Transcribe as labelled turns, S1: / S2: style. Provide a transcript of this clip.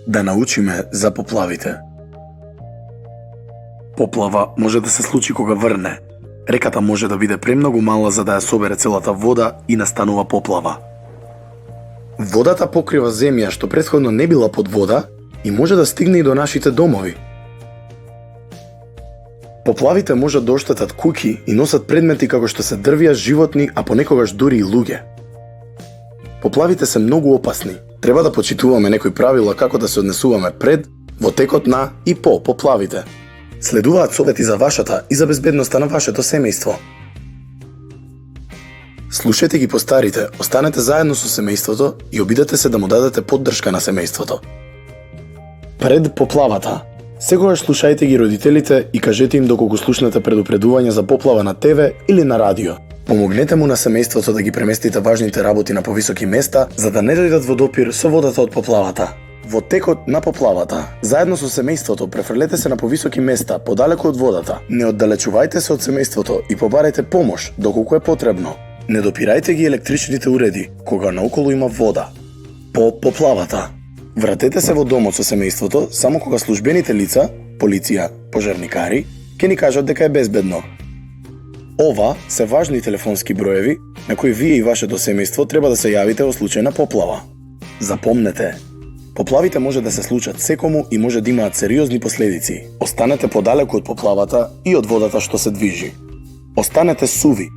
S1: да научиме за поплавите. Поплава може да се случи кога врне. Реката може да биде премногу мала за да ја собере целата вода и настанува поплава. Водата покрива земја што претходно не била под вода и може да стигне и до нашите домови. Поплавите можат да оштетат куќи и носат предмети како што се дрвја, животни, а понекогаш дури и луѓе. Поплавите се многу опасни. Треба да почитуваме некои правила како да се однесуваме пред, во текот на и по поплавите. Следуваат совети за вашата и за безбедноста на вашето семејство. Слушајте ги постарите, останете заедно со семејството и обидете се да му дадете поддршка на семејството. Пред поплавата. Секогаш слушајте ги родителите и кажете им доколку слушнете предупредување за поплава на ТВ или на радио. Помогнете му на семејството да ги преместите важните работи на повисоки места, за да не дојдат во допир со водата од поплавата. Во текот на поплавата, заедно со семејството префрлете се на повисоки места, подалеку од водата. Не оддалечувајте се од семејството и побарајте помош доколку е потребно. Не допирајте ги електричните уреди кога наоколу има вода. По поплавата. Вратете се во домот со семејството само кога службените лица, полиција, пожарникари, ќе ни кажат дека е безбедно. Ова се важни телефонски броеви на кои вие и вашето семејство треба да се јавите во случај на поплава. Запомнете, поплавите може да се случат секому и може да имаат сериозни последици. Останете подалеку од поплавата и од водата што се движи. Останете суви.